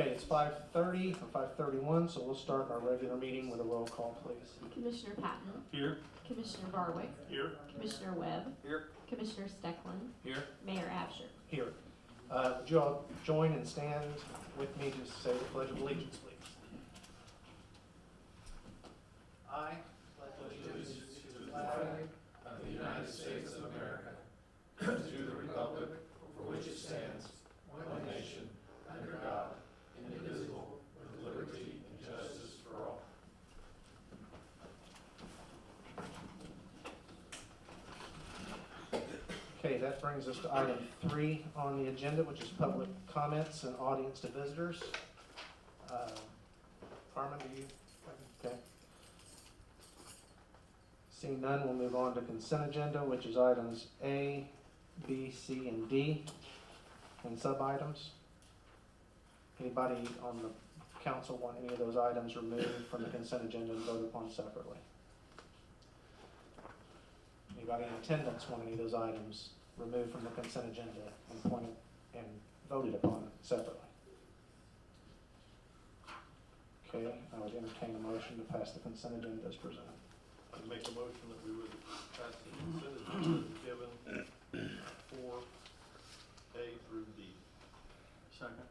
Okay, it's 5:30 or 5:31, so we'll start our regular meeting with a roll call, please. Commissioner Patton. Here. Commissioner Barwick. Here. Commissioner Webb. Here. Commissioner Steckland. Here. Mayor Absher. Here. Would you all join and stand with me to say the Pledge of Allegiance, please? I pledge allegiance to the flag of the United States of America, and to the republic for which it stands, one nation, under God, indivisible, with liberty and justice for all. Okay, that brings us to item 3 on the agenda, which is public comments and audience to visitors. Carmen, do you? Okay. Seeing none, we'll move on to consent agenda, which is items A, B, C, and D, and sub-items. Anybody on the council want any of those items removed from the consent agenda and voted upon separately? Anybody in attendance want any of those items removed from the consent agenda and pointed and voted upon separately? Okay, I would entertain a motion to pass the consent agenda as presented. I'd make a motion that we would pass the consent agenda given for A through D. Second.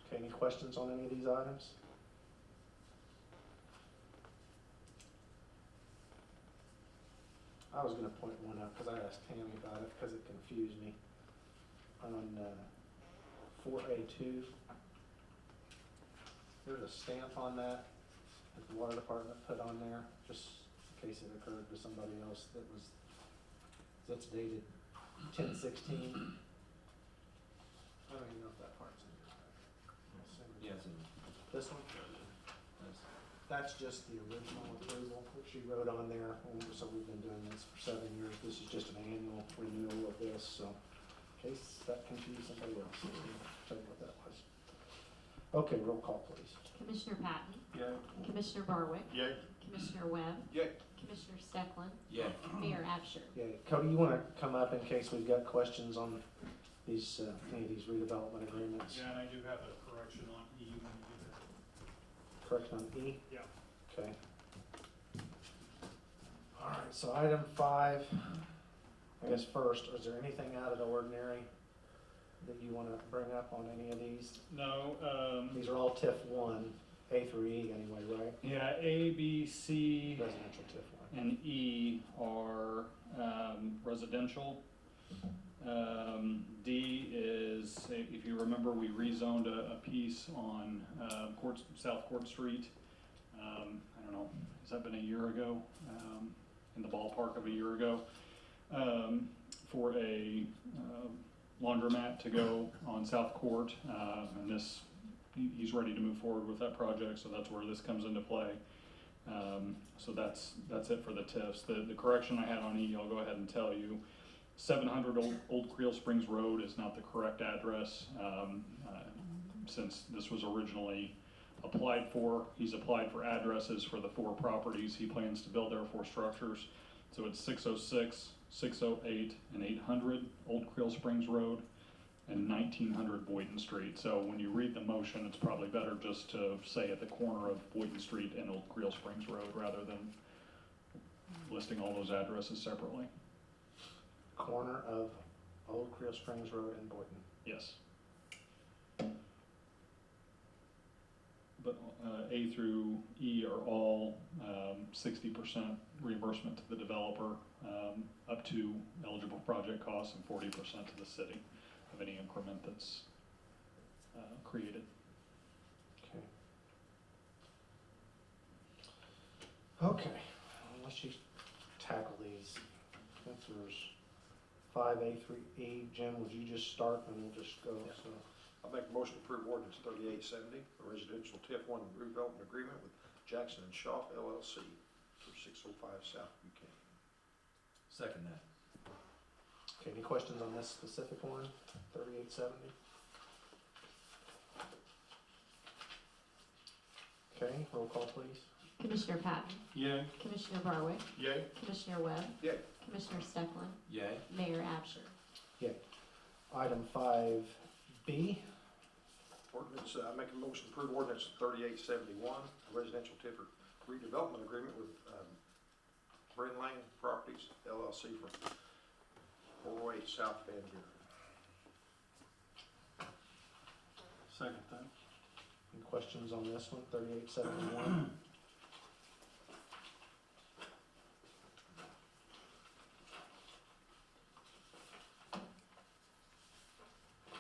Okay, any questions on any of these items? I was gonna point one out, because I asked Tammy about it, because it confused me. On 4A2, there's a stamp on that the water department put on there, just in case it occurred to somebody else that's dated 10/16. I don't even know if that part's in here. Yes. This one? That's just the original approval that she wrote on there, and so we've been doing this for 7 years. This is just an annual renewal of this, so in case that confused somebody else, I'll tell you what that was. Okay, roll call, please. Commissioner Patton. Yay. Commissioner Barwick. Yay. Commissioner Webb. Yay. Commissioner Steckland. Yeah. Mayor Absher. Yeah, Cody, you wanna come up in case we've got questions on these, any of these redevelopment agreements? Yeah, and I do have a correction on E when you get there. Correction on E? Yeah. Okay. All right, so item 5, I guess first, is there anything out of the ordinary that you want to bring up on any of these? No, These are all TIF 1, A through E anyway, right? yeah, A, B, C, Residential TIF 1. and E are residential. D is, if you remember, we rezoned a piece on South Court Street. I don't know, has that been a year ago? In the ballpark of a year ago, for a laundromat to go on South Court, and he's ready to move forward with that project, so that's where this comes into play. So that's it for the TIFs. The correction I had on E, I'll go ahead and tell you. 700 Old Creel Springs Road is not the correct address. Since this was originally applied for, he's applied for addresses for the 4 properties he plans to build there, 4 structures. So it's 606, 608, and 800 Old Creel Springs Road, and 1900 Boynton Street. So when you read the motion, it's probably better just to say at the corner of Boynton Street and Old Creel Springs Road rather than listing all those addresses separately. Corner of Old Creel Springs Road and Boynton. Yes. But A through E are all 60% reimbursement to the developer, up to eligible project costs, and 40% to the city of any increment that's created. Okay. Okay, let's you tackle these. Since there's 5A through E, Jim, would you just start and we'll just go? Yeah. So. I'll make a motion to approve ordinance 3870, a residential TIF 1 redevelopment agreement with Jackson and Shaw LLC for 605 South Buchanan. Second that. Okay, any questions on this specific one, 3870? Okay, roll call please. Commissioner Patton. Yay. Commissioner Barwick. Yay. Commissioner Webb. Yay. Commissioner Steckland. Yay. Mayor Absher. Item 5B. Ordinance ordinance, I make a motion to approve ordinance 3871, a residential TIF redevelopment agreement with Bryn Lane Properties LLC for 408 South Van Buren. Second that. Any questions on this one, 3871?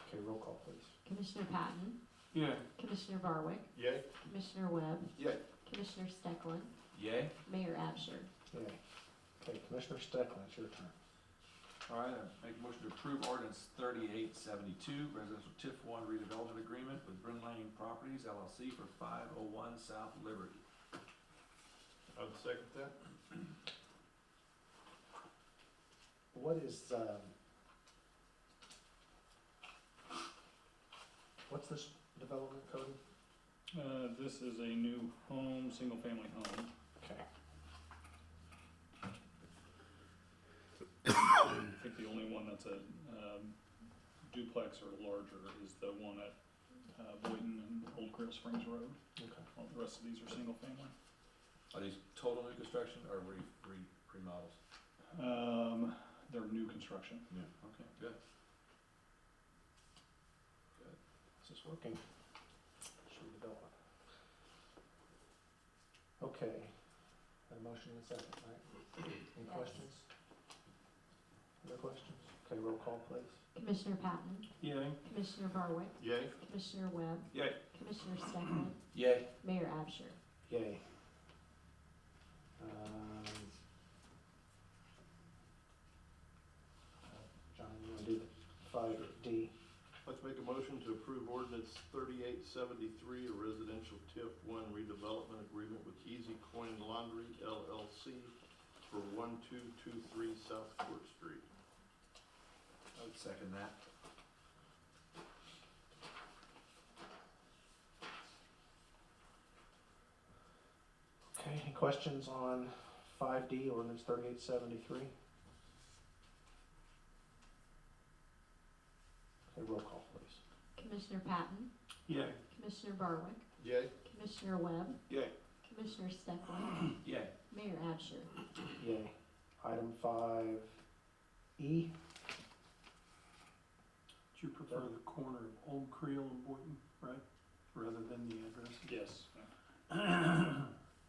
Okay, roll call, please. Commissioner Patton, Yeah. Commissioner Barwick, Yay. Commissioner Webb, Yay. Commissioner Steckland, Yay? Mayor Absher. Yay. Okay, Commissioner Steckland, it's your turn. All right, I make a motion to approve ordinance 3872, residential TIF 1 redevelopment agreement with Bryn Lane Properties LLC for 501 South Liberty. I would second that. What is, what's this development code? This is a new home, single-family home. Okay. I think the only one that's a duplex or larger is the one at Boynton and Old Creel Springs Road. Okay. All the rest of these are single-family. Are these total new construction or remodels? They're new construction. Yeah. Okay, good. Is this working? Should we develop it? Okay. Got a motion and a second, right? Any Yes. questions? Other questions? Okay, roll call, please. Commissioner Patton, Yay. Commissioner Barwick, Yay. Commissioner Webb, Yay. Commissioner Steckland, Yay? Mayor Absher. Yay. John, you wanna do the 5D? Let's make a motion to approve ordinance 3873, a residential TIF 1 redevelopment agreement with Easy Coin Laundry LLC for 1223 South Court Street. I would second that. Okay, any questions on 5D, ordinance 3873? Okay, roll call, please. Commissioner Patton, Yay. Commissioner Barwick, Yay. Commissioner Webb, Yay. Commissioner Steckland, Yay? Mayor Absher. Yay. Item 5E, Do you prefer the corner of Old Creel and Boynton, right, rather than the address? Yes.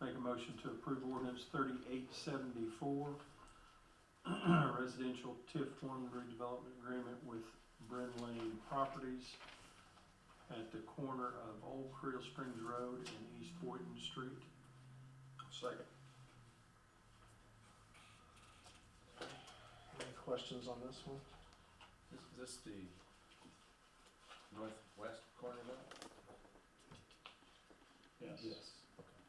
Make a motion to approve ordinance 3874, residential TIF 1 redevelopment agreement with Bryn Lane Properties at the corner of Old Creel Springs Road and East Boynton Street. Second. any questions on this one? Is this the northwest corner of that? Yes. Okay.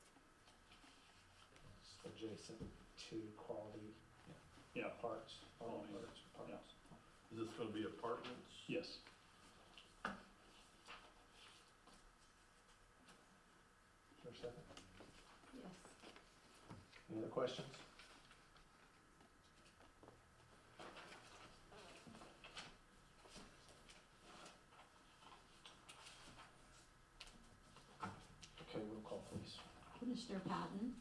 It's adjacent to Quality Yeah. Parts. Quality, Parts. Is this gonna be apartments? Yes. Is there a second? Yes. Any other questions? Okay, roll call, please. Commissioner Patton,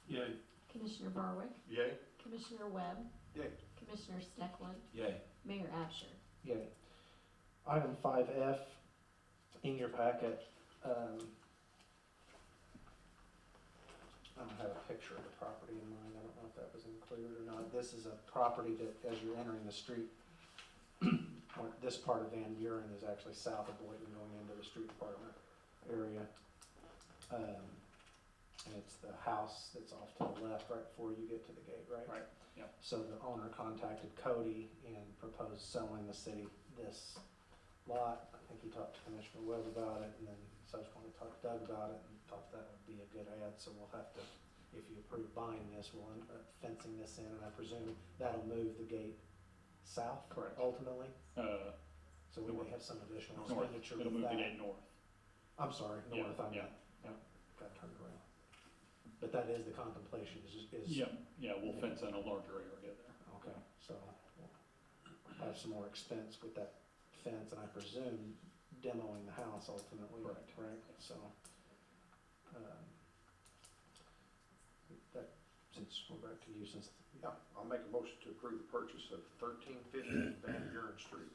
Yay. Commissioner Barwick, Yay. Commissioner Webb, Yay. Commissioner Steckland, Yay? Mayor Absher. Yay. Item 5F, in your packet, I don't have a picture of the property in mind, I don't know if that was included or not. This is a property that, as you're entering the street, this part of Van Buren is actually south of Boynton going into the street department area. And it's the house that's off to the left right before you get to the gate, right? Right, yep. So the owner contacted Cody and proposed selling the city this lot. I think he talked to Commissioner Webb about it, and then subsequently talked to Doug about it, and thought that would be a good ad, so we'll have to, if you approve buying this, we'll end up fencing this in, and I presume that'll move the gate south? Correct. Ultimately, so we may North. have some additional North. expenditure It'll with move the that. gate north. I'm sorry, Yeah, north, I yeah, meant, got turned around. But that is the contemplation, is. Yeah, we'll fence in a larger area there. Okay, so we'll have some more expense with that fence, and I presume demoing the house ultimately, Correct. right? So, that, since we're back to you, since, Yeah, I'll make a motion to approve the purchase of 1350 Van Buren Street.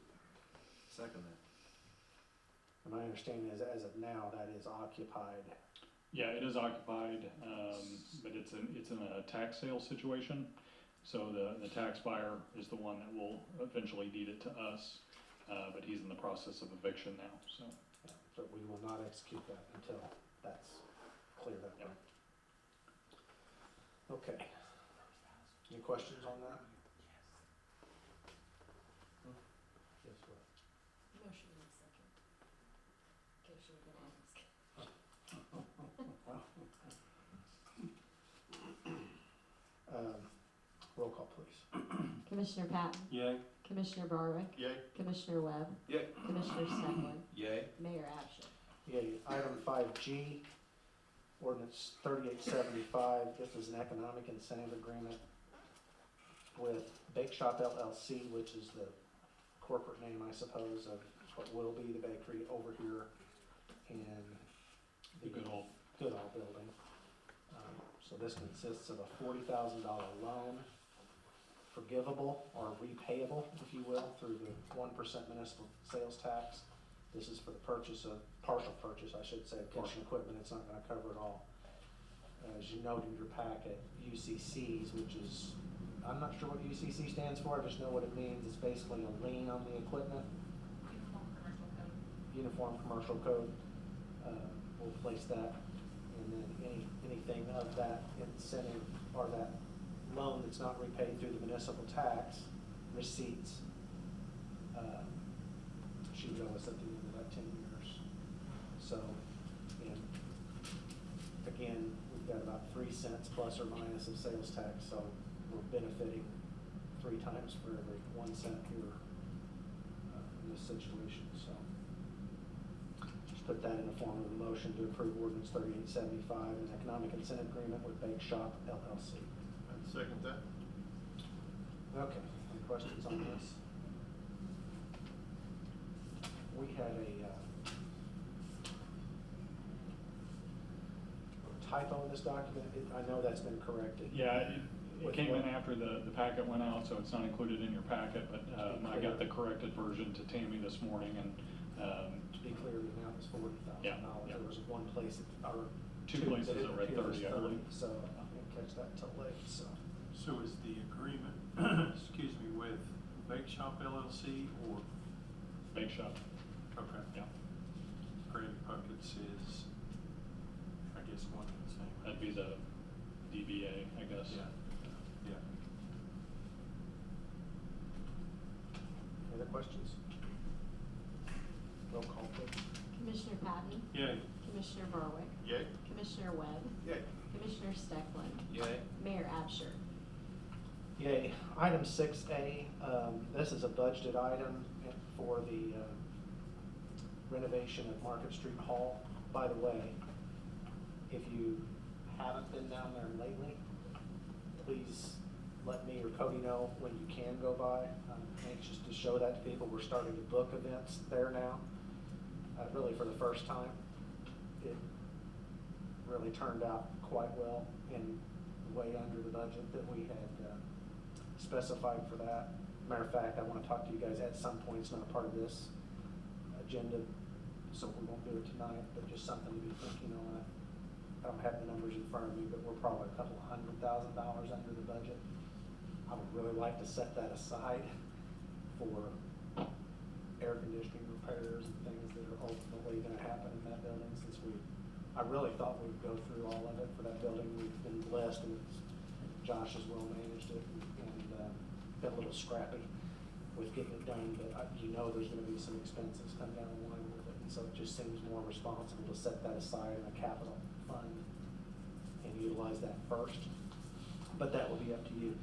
Second that. and my understanding is, as of now, that is occupied. Yeah, it is occupied, but it's in a tax sale situation. So the tax buyer is the one that will eventually deed it to us, but he's in the process of eviction now, so. Yeah, but we will not execute that until that's cleared up. Yep. Okay. Any questions on that? Yes, what? Motion in a second. In case you were gonna ask. Roll call, please. Commissioner Patton, Yay. Commissioner Barwick, Yay. Commissioner Webb, Yay. Commissioner Steckland, Yay. Mayor Absher. Yay. Item 5G, ordinance 3875. This is an economic incentive agreement with Bake Shop LLC, which is the corporate name, I suppose, of what will be the bakery over here in The Goodall. Goodall building. So this consists of a $40,000 loan, forgivable or repayable, if you will, through the 1% municipal sales tax. This is for the partial purchase, I should say, of kitchen equipment. It's not gonna cover it all. As you note in your packet, UCCs, which is, I'm not sure what UCC stands for, I just know what it means. It's basically a lien on the equipment. Uniform Commercial Code. We'll place that, and then anything of that incentive or that loan that's not repaid through the municipal tax receipts, she would owe us at the end of that 10 years. So, and again, we've got about 3 cents plus or minus of sales tax, so we're benefiting 3 times for every 1 cent here in this situation, so. Just put that in the form of a motion to approve ordinance 3875, an economic incentive agreement with Bake Shop LLC. I'd second that. Okay, any questions on this? We had a typo in this document. I know that's been corrected. Yeah, it With came in what? after the packet went out, so it's not included in your packet, but, I got the corrected version to Tammy this morning, and, To be clear, the amount was $40,000. Yeah, yeah. There was one place, or Two places it that read appeared as 30, I believe. So I didn't catch that until late, so. So is the agreement, excuse me, with Bake Shop LLC or, Bake Shop, okay, yeah, Granny Puckett's is, I guess, one and the same? that'd be the DBA, I guess. Yeah, yeah. Any other questions? Roll call, please. Commissioner Patton, Yay. Commissioner Barwick, Yay. Commissioner Webb, Yay. Commissioner Steckland, Yay. Mayor Absher. Yay. Item 6A, this is a budgeted item for the renovation of Market Street Hall. By the way, if you haven't been down there lately, please let me or Cody know when you can go by. I'm anxious to show that to people. We're starting to book events there now, really for the first time. It really turned out quite well and way under the budget that we had specified for that. Matter of fact, I want to talk to you guys at some point. It's not part of this agenda, so we won't do it tonight, but just something to be thinking on. I don't have the numbers in front of me, but we're probably a couple $100,000 under the budget. I would really like to set that aside for air conditioning repairs and things that are ultimately going to happen in that building, since I really thought we'd go through all of it for that building. We've been blessed, and Josh has well managed it and been a little scrappy with getting it done, but you know there's going to be some expenses come down the line with it, and so it just seems more responsible to set that aside in a capital fund and utilize that first. But that will be up to you.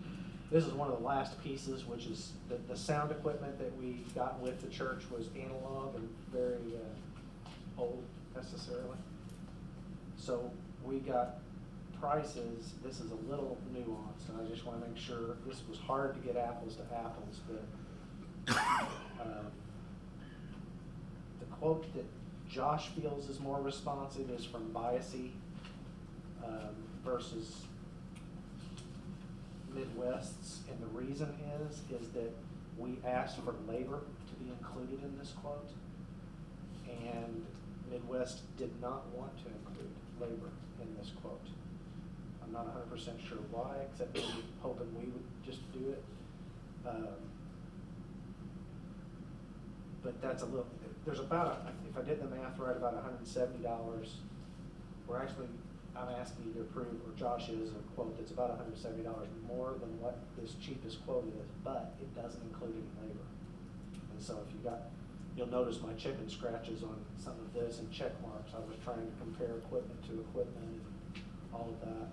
This is one of the last pieces, which is the sound equipment that we got with the church was analog and very old necessarily. So we got prices. This is a little nuanced, and I just want to make sure. This was hard to get apples to apples, but the quote that Josh feels is more responsive is from Biassy, versus Midwest's, and the reason is that we asked for labor to be included in this quote, and Midwest did not want to include labor in this quote. I'm not 100% sure why, except maybe hoping we would just do it. But that's a little, there's about, if I did the math right, about $170. We're actually, I'm asking you to approve, or Josh is, a quote that's about $170 more than what this cheapest quote is, but it doesn't include any labor. And so if you got, you'll notice my chicken scratches on some of this and check marks. I was trying to compare equipment to equipment and all of that.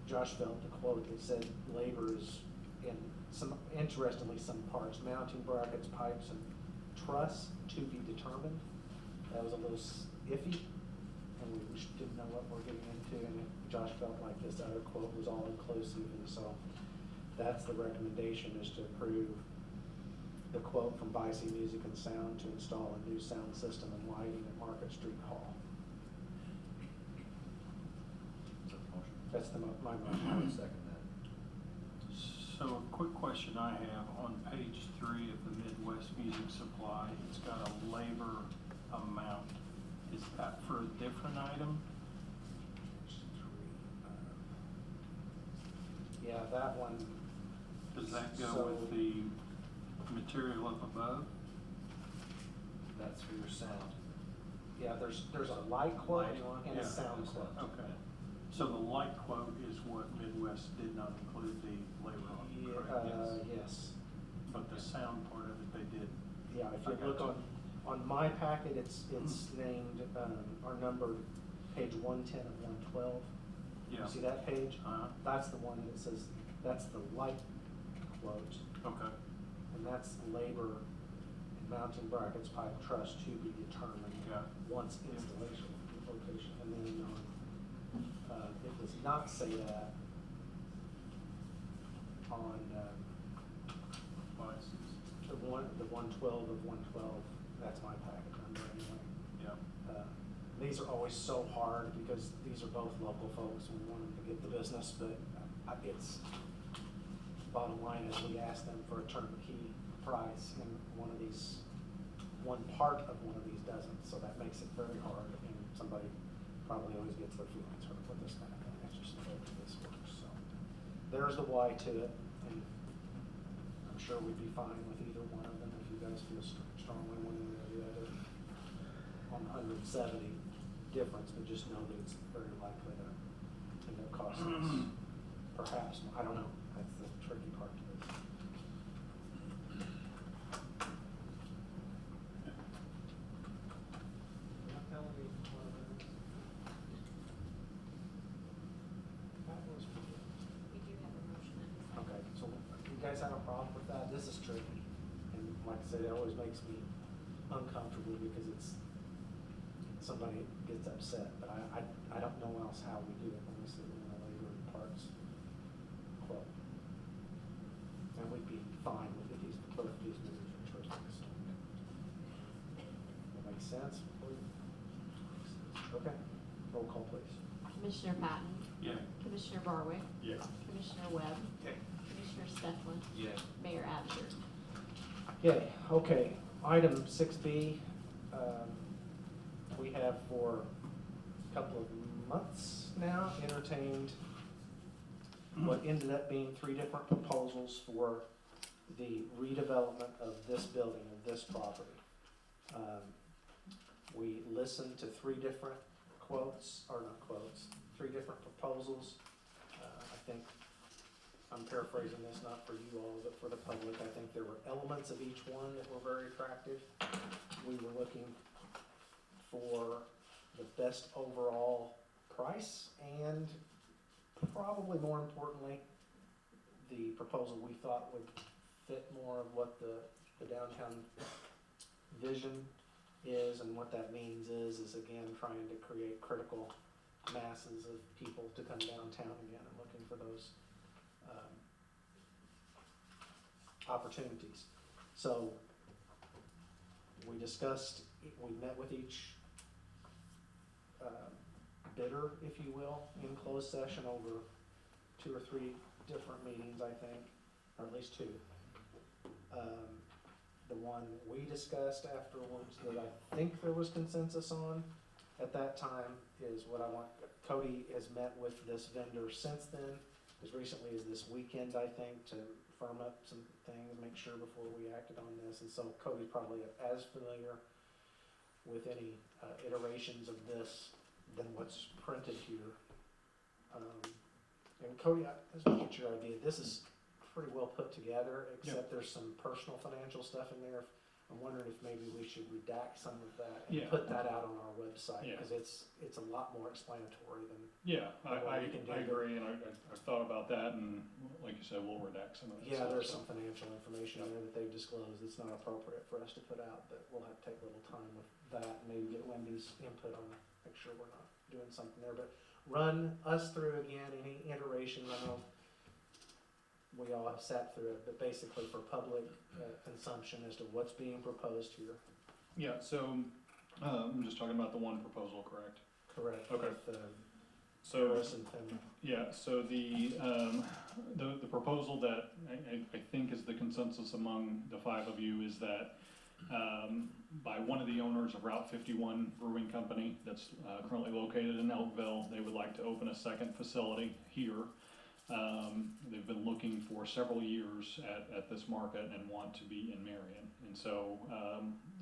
Josh felt the quote that said labor is in some, interestingly, some parts, mounting brackets, pipes, and truss to be determined. That was a little iffy, and we just didn't know what we're getting into, and Josh felt like this other quote was all inclusive, and so that's the recommendation, is to approve the quote from Biassy Music and Sound to install a new sound system and lighting at Market Street Hall. Is that the motion? That's my motion. I would second that. So a quick question I have, on page 3 of the Midwest Music Supply, it's got a labor amount. Is that for a different item? Yeah, that one. Does that go So- with the material up above? That's for your sound. Yeah, there's a light quote Lighting one? and a Yeah. sound quote. Okay. So the light quote is what Midwest did not include the labor on, correct? Yes. But the sound part of it, they did. Yeah, if I you look gotcha. on my packet, it's named, or numbered page 110 of 112. Yeah. You see that page? That's the one that says, that's the light quote, Okay. and that's labor and mounting brackets, pipe, truss to be determined. Got it. Once installation location, and then, it does not say that on, Biases. the 112 of 112, that's my packet number anyway. Yeah. These are always so hard because these are both local folks and we want them to get the business, but it's, bottom line is we ask them for a turnkey price, and one part of one of these doesn't, so that makes it very hard, and somebody probably always gets their feelings hurt with this kind of thing. That's just the way that this works, so. There's the why to it, and I'm sure we'd be fine with either one of them if you guys feel strongly one way or the other on the 170 difference, but just know that it's very likely to end up costing us perhaps, I don't know, that's the tricky part to this. You're not telling me one of those. That was pretty good. We do have a motion and a second. Okay, so you guys have a problem with that? This is tricky. And like I said, it always makes me uncomfortable because it's, somebody gets upset, but I don't know else how we do it when we sit in the labor and parts quote. And we'd be fine with it, both of these moves are terrific, so. That makes sense? Okay, roll call please. Commissioner Patton? Yeah. Commissioner Barwick? Yeah. Commissioner Webb? Okay. Commissioner Stefan? Yeah. Mayor Absher? Yay, okay, item 6B, we have for a couple of months now entertained what ended up being 3 different proposals for the redevelopment of this building, of this property. We listened to 3 different quotes, or not quotes, 3 different proposals. I think, I'm paraphrasing this, not for you all, but for the public. I think there were elements of each one that were very attractive. We were looking for the best overall price and probably more importantly, the proposal we thought would fit more of what the downtown vision is, and what that means is again trying to create critical masses of people to come downtown again and looking for those opportunities. So, we discussed, we met with each bidder, if you will, in closed session over 2 or 3 different meetings, I think, or at least 2. The one we discussed afterwards that I think there was consensus on at that time is what I want, Cody has met with this vendor since then, as recently as this weekend, I think, to firm up some things, make sure before we acted on this, and so Cody's probably as familiar with any iterations of this than what's printed here. And Cody, this was get your idea, this is pretty well put together, except there's some personal financial stuff in there. I'm wondering if maybe we should redact some of that and put that out on our website, because it's a lot more explanatory than. Yeah, I we can do. agree, and I've thought about that, and like you said, we'll redact some of that Yeah, stuff, there's so. some financial information in there that they've disclosed that's not appropriate for us to put out, but we'll have to take a little time with that, and maybe get Wendy's input on, make sure we're not doing something there, but run us through again any iterations. I know we all have sat through it, but basically for public consumption as to what's being proposed here. Yeah, so, I'm just talking about the one proposal, correct? Correct. Okay. With, So, Harris and Finley. yeah, so the proposal that I think is the consensus among the 5 of you is that, by one of the owners of Route 51 Brewing Company that's currently located in Elkville, they would like to open a second facility here. They've been looking for several years at this market and want to be in Marion. And so,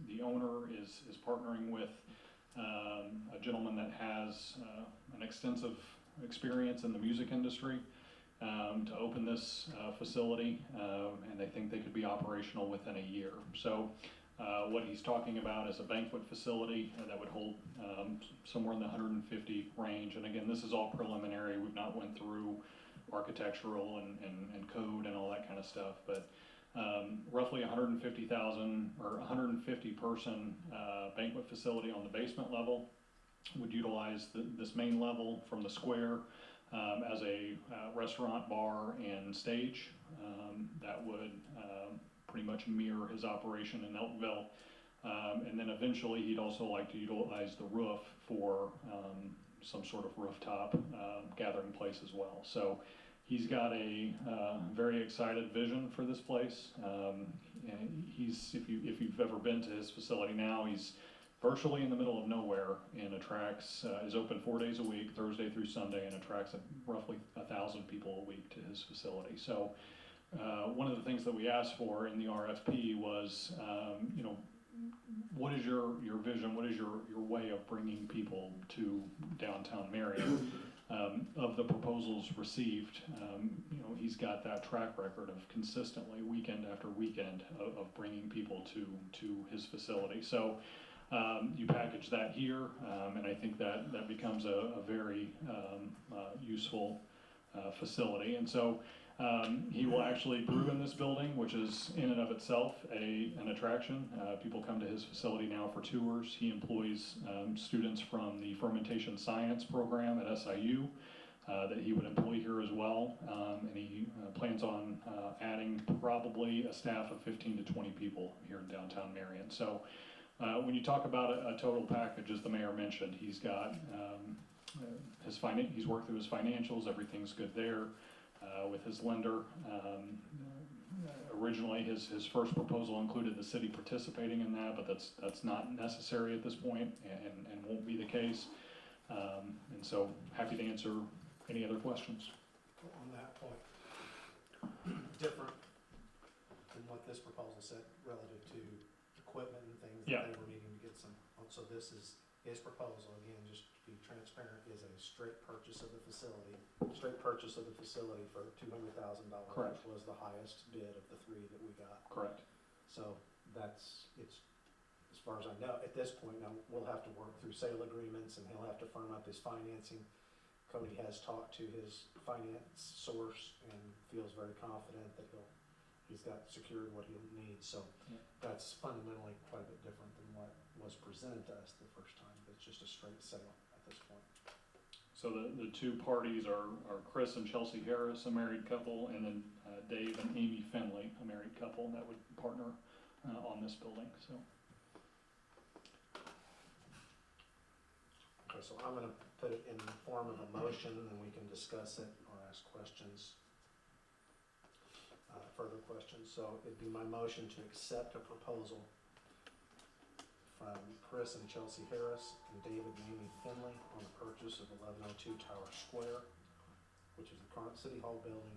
the owner is partnering with, a gentleman that has, an extensive experience in the music industry, to open this, facility, and they think they could be operational within a year. So, what he's talking about is a banquet facility that would hold, somewhere in the 150 range. And again, this is all preliminary. We've not went through architectural and code and all that kind of stuff, but roughly 150,000 or 150 person banquet facility on the basement level would utilize this main level from the square as a restaurant, bar, and stage that would pretty much mirror his operation in Elkville. And then eventually he'd also like to utilize the roof for some sort of rooftop gathering place as well. So he's got a very excited vision for this place. And if you've ever been to his facility now, he's virtually in the middle of nowhere and attracts, is open 4 days a week, Thursday through Sunday, and attracts roughly 1,000 people a week to his facility. So one of the things that we asked for in the RFP was, what is your vision? What is your way of bringing people to downtown Marion? Of the proposals received, he's got that track record of consistently, weekend after weekend, of bringing people to his facility. So you package that here, and I think that becomes a very useful facility. And so he will actually brew in this building, which is in and of itself an attraction. People come to his facility now for tours. He employs students from the fermentation science program at SIU that he would employ here as well. And he plans on adding probably a staff of 15 to 20 people here in downtown Marion. So when you talk about a total package, as the mayor mentioned, he's got he's worked through his financials, everything's good there. With his lender. Originally, his first proposal included the city participating in that, but that's not necessary at this point and won't be the case. And so, happy to answer any other questions. On that point, different than what this proposal said relative to equipment and things that they were needing to get some. So this is his proposal, again, just to be transparent, is a straight purchase of the facility for $200,000. Correct. Which was the highest bid of the 3 that we got. Correct. So it's, as far as I know, at this point, now we'll have to work through sale agreements and he'll have to firm up his financing. Cody has talked to his finance source and feels very confident that he's got secured what he needs. So that's fundamentally quite a bit different than what was presented to us the first time. It's just a straight sale at this point. So the 2 parties are Chris and Chelsea Harris, a married couple, and then Dave and Amy Finley, a married couple, and that would partner on this building, so. Okay, so I'm gonna put it in the form of a motion, and we can discuss it or ask questions, further questions. So it'd be my motion to accept a proposal from Chris and Chelsea Harris and David and Amy Finley on the purchase of 1102 Tower Square, which is the current City Hall building,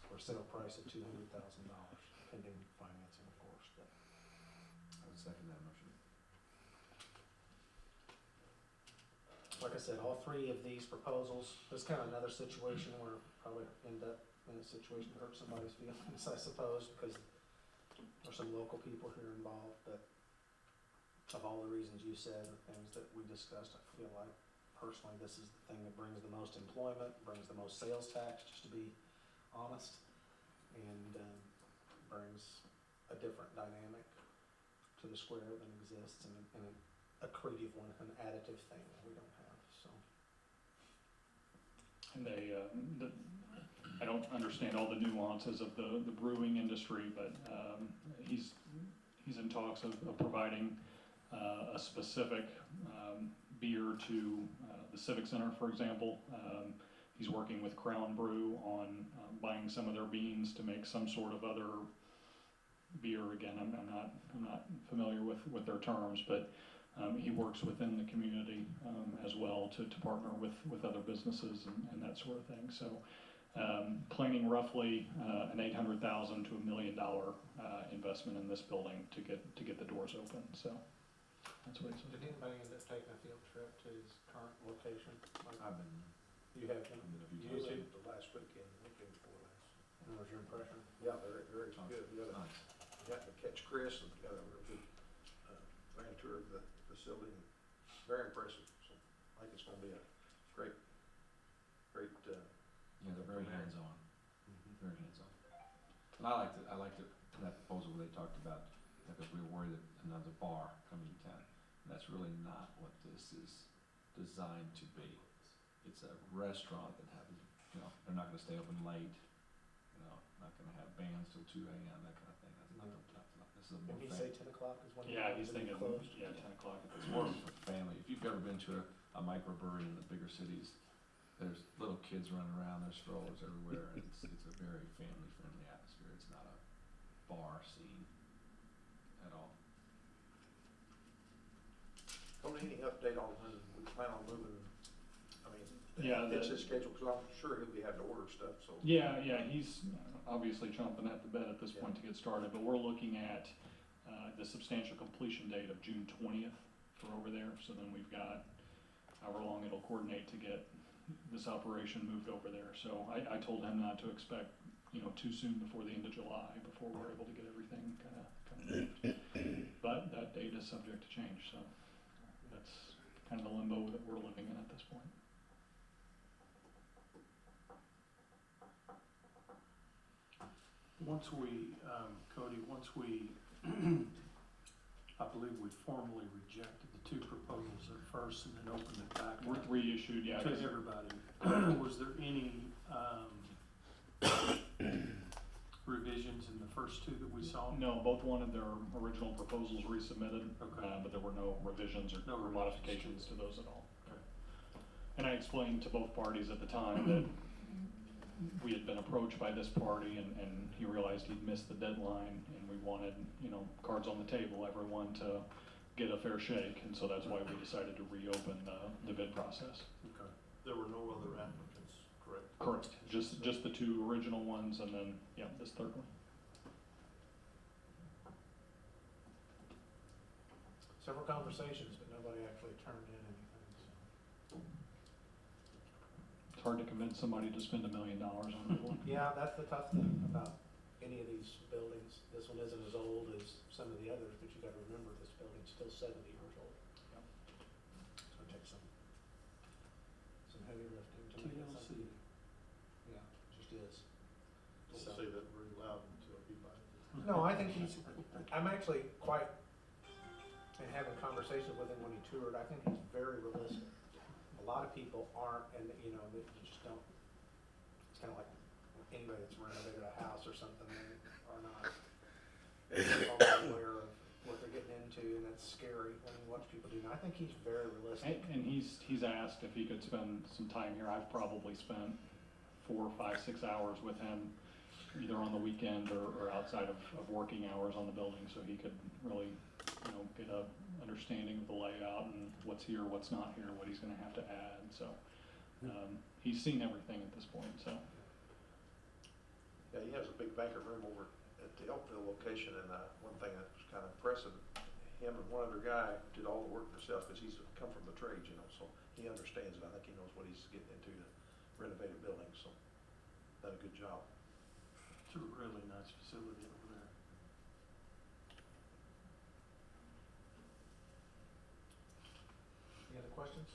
for a sale price of $200,000, pending financing, of course. But I would second that motion. like I said, all three of these proposals, there's kind of another situation where probably end up in a situation to hurt somebody's feelings, I suppose, because there's some local people here involved, but of all the reasons you said, the things that we discussed, I feel like personally, this is the thing that brings the most employment, brings the most sales tax, just to be honest, and brings a different dynamic to the square than exists, and a creative one, an additive thing that we don't have, so. And I don't understand all the nuances of the brewing industry, but he's in talks of providing a specific beer to the Civic Center, for example. He's working with Crown Brew on buying some of their beans to make some sort of other beer. Again, I'm not familiar with their terms, but he works within the community as well to partner with other businesses and that sort of thing. So planning roughly an $800,000 to $1 million investment in this building to get the doors open. So that's what he said. Did anybody end up taking a field trip to his current location? I've been, You have, I've been a few You times. too? The last weekend before last. what was your impression? Yeah, very, very good. We got Nice. to catch Chris and got a real good grand tour of the facility. Very impressive. So I think it's going to be a great. Yeah, they're very hands-on, very hands-on. And I liked it, that proposal where they talked about, because we were worried that another bar coming to town. And that's really not what this is designed to be. It's a restaurant that has, they're not gonna stay open late, not gonna have bands till 2 a.m., that kind of thing. That's not, this is a more Did he say 10 o'clock is when? Yeah, he's it's thinking, closed? 10 o'clock at this It's more point. of a family. If you've ever been to a microbrewery in the bigger cities, there's little kids running around, there's strollers everywhere, and it's a very family-friendly atmosphere. It's not a bar scene at all. Tony, any update on when we plan on moving? I mean, Yeah, it's his schedule, because I'm sure he'll be having to order stuff, so. Yeah, he's obviously chomping at the bit at this point to get started, but we're looking at the substantial completion date of June 20th for over there. So then we've got however long it'll coordinate to get this operation moved over there. So I told him not to expect, too soon before the end of July, before we're able to get everything kind of moved. But that date is subject to change, so that's kind of the limbo that we're living in at this point. Once we, Cody, I believe we formally rejected the two proposals at first and then opened it back up Reissued, yeah. to everybody. Was there any revisions in the first two that we saw? No, both wanted their original proposals resubmitted, Okay. but there were no revisions or No revisions. modifications to those at all. Okay. And I explained to both parties at the time that we had been approached by this party and he realized he'd missed the deadline and we wanted, cards on the table, everyone to get a fair shake, and so that's why we decided to reopen the bid process. Okay. There were no other applicants, correct? Correct, just the two original ones and then, this third one. Several conversations, but nobody actually turned in anything, so. It's hard to convince somebody to spend $1 million on it. Yeah, that's the tough thing about any of these buildings. This one isn't as old as some of the others, but you gotta remember, this building's still 70 years old. Yep. So it takes some heavy lifting to make it something. TLC. Yeah, it just is. Don't So- say that very loud until he buys it. No, I think I'm actually quite, in having conversations with him when he toured, I think he's very realistic. A lot of people aren't, and they just don't, it's kind of like anybody that's renovated a house or something, they are not they're probably aware of what they're getting into, and that's scary when you watch people do that. I think he's very realistic. And he's asked if he could spend some time here. I've probably spent 4, 5, 6 hours with him, either on the weekend or outside of working hours on the building, so he could really, get a understanding of the layout and what's here, what's not here, what he's gonna have to add, so. He's seen everything at this point, so. Yeah, he has a big banquet room over at the Elkville location, and one thing that was kind of impressive, him and one other guy did all the work themselves, because he's come from the trades, so he understands it. I think he knows what he's getting into to renovate a building, so done a good job. It's a really nice facility over there. Any other questions?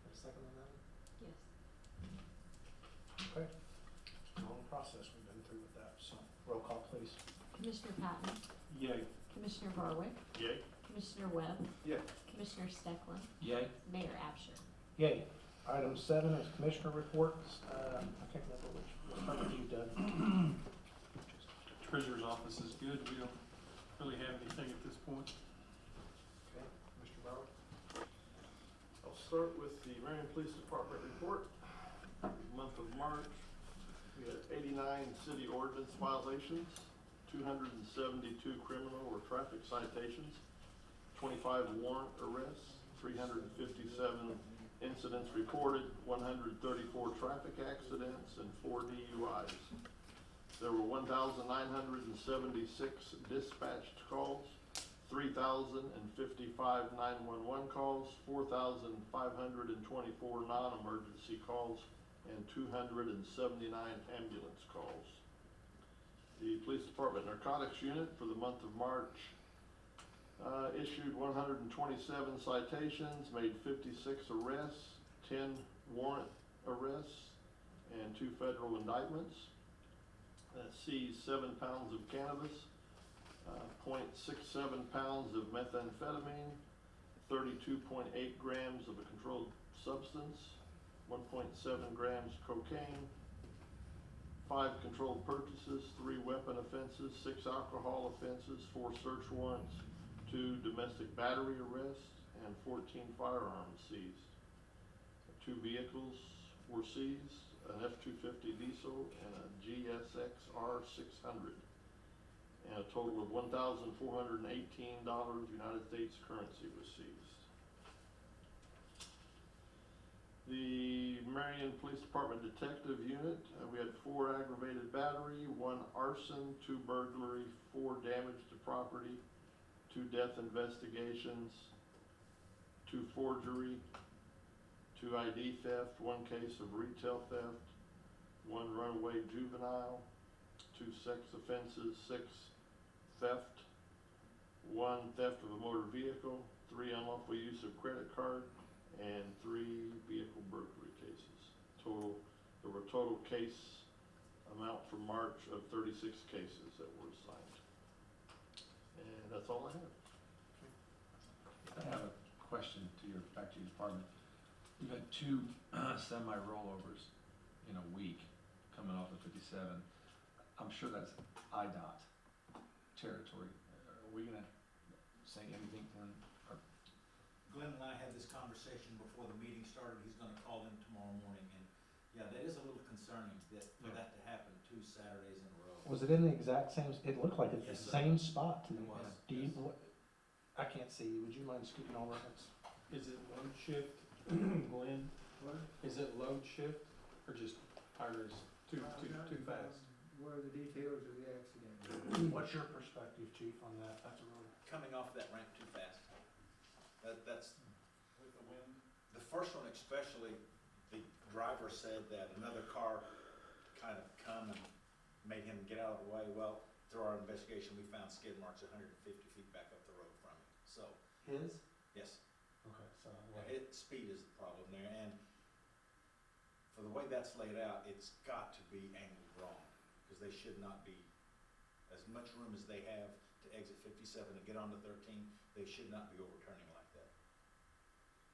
Got a second on that one? Yes. Okay. Long process we've been through with that, so roll call, please. Commissioner Patton, Yay. Commissioner Barwick, Yay. Commissioner Webb, Yeah. Commissioner Steckland, Yay? Mayor Absher. Yay. Item 7 is commissioner reports. I can't remember which department you've done. Treasurer's office is good. We don't really have anything at this point. Okay, Mr. Barwick? I'll start with the Marion Police Department report. Month of March, we had 89 city ordinance violations, 272 criminal or traffic citations, 25 warrant arrests, 357 incidents reported, 134 traffic accidents, and 4 DUIs. There were 1,976 dispatched calls, 3,055 911 calls, 4,524 non-emergency calls, and 279 ambulance calls. The Police Department Narcotics Unit for the month of March issued 127 citations, made 56 arrests, 10 warrant arrests, and 2 federal indictments. Seized 7 pounds of cannabis, 0.67 pounds of methamphetamine, 32.8 grams of a controlled substance, 1.7 grams cocaine, 5 controlled purchases, 3 weapon offenses, 6 alcohol offenses, 4 search warrants, 2 domestic battery arrests, and 14 firearms seized. 2 vehicles were seized, an F-250 diesel and a GSX R600. And a total of $1,418 United States currency was seized. The Marion Police Department Detective Unit, we had 4 aggravated battery, 1 arson, 2 burglary, 4 damage to property, 2 death investigations, 2 forgery, 2 ID theft, 1 case of retail theft, 1 runaway juvenile, 2 sex offenses, 6 theft, 1 theft of a motor vehicle, 3 unlawful use of credit card, and 3 vehicle burglary cases. There were total case amount for March of 36 cases that were assigned. And that's all I have. I have a question back to your department. We've had 2 semi-rollovers in a week coming off of 57. I'm sure that's IDOT territory. Are we gonna say anything to them? Glenn and I had this conversation before the meeting started. He's gonna call in tomorrow morning, and yeah, that is a little concerning for that to happen 2 Saturdays in a row. Was it in the exact same, it looked like it's the Yes, sir. same spot to me. It was, Do you, yes. I can't see you. Would you mind scooting over? Is it load shift, Glenn? Is it load shift or just tires too fast? What are the details of the accident? What's your perspective, Chief, on that? That's a really. Coming off that ramp too fast. That's, With the wind? the first one especially, the driver said that another car kind of come and made him get out of the way. Well, through our investigation, we found skid marks 150 feet back up the road from him. So, His? yes, Okay, so. speed is the problem there, and for the way that's laid out, it's got to be angled wrong, because they should not be, as much room as they have to exit 57 and get onto 13, they should not be overturning like that.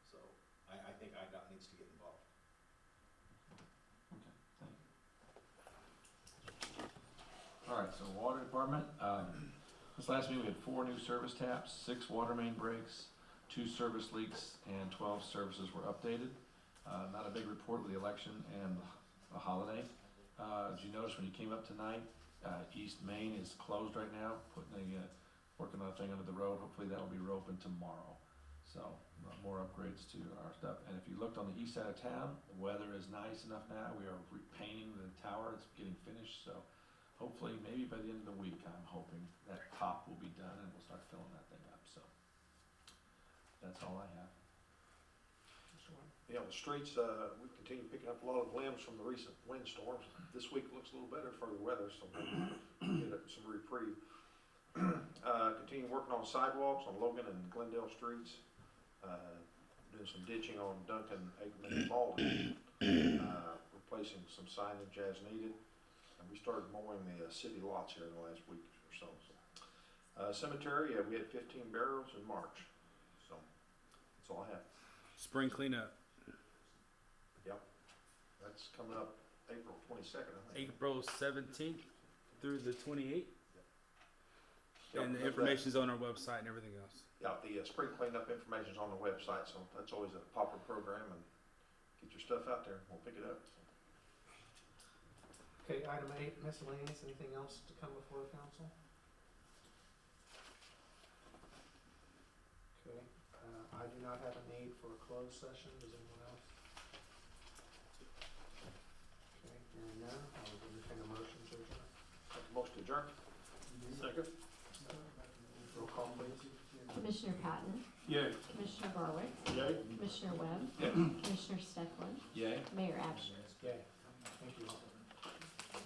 So, I think IDOT needs to get involved. Okay, thank you. All right, so water department, This last meeting, we had 4 new service taps, 6 water main breaks, 2 service leaks, and 12 services were updated. Not a big report with the election and the holiday. As you noticed when you came up tonight, East Main is closed right now, working on a thing under the road. Hopefully that'll be open tomorrow. So more upgrades to our stuff. And if you looked on the east side of town, the weather is nice enough now. We are repainting the tower. It's getting finished. So hopefully, maybe by the end of the week, I'm hoping that top will be done and we'll start filling that thing up. So that's all I have. Yeah, the streets, we continue picking up a lot of limbs from the recent windstorms. This week looks a little better for the weather, so maybe get some reprieve. Continue working on sidewalks on Logan and Glendale streets. Doing some ditching on Duncan, Aikman, and Malden. Replacing some signage as needed. And we started mowing the city lots here in the last week or so. Cemetery, we had 15 burials in March. So that's all I have. Spring cleanup, Yep. That's coming up April 22nd, I think. April 17th through the 28th. Yep, And the that- information's on our website and everything else. Yeah, the spring cleanup information's on the website, so that's always a popular program, and get your stuff out there, we'll pick it up. Okay, item 8, miscellaneous, anything else to come before the council? Okay, I do not have a need for a closed session, does anyone else? Okay, hearing none, I will entertain a motion to adjourn. Motion to adjourn? Second? Roll call, please. Commissioner Patton, Yay. Commissioner Barwick, Yay. Commissioner Webb, Yay. Commissioner Stecklin, Yay. Mayor Absher. Yay. Thank you all.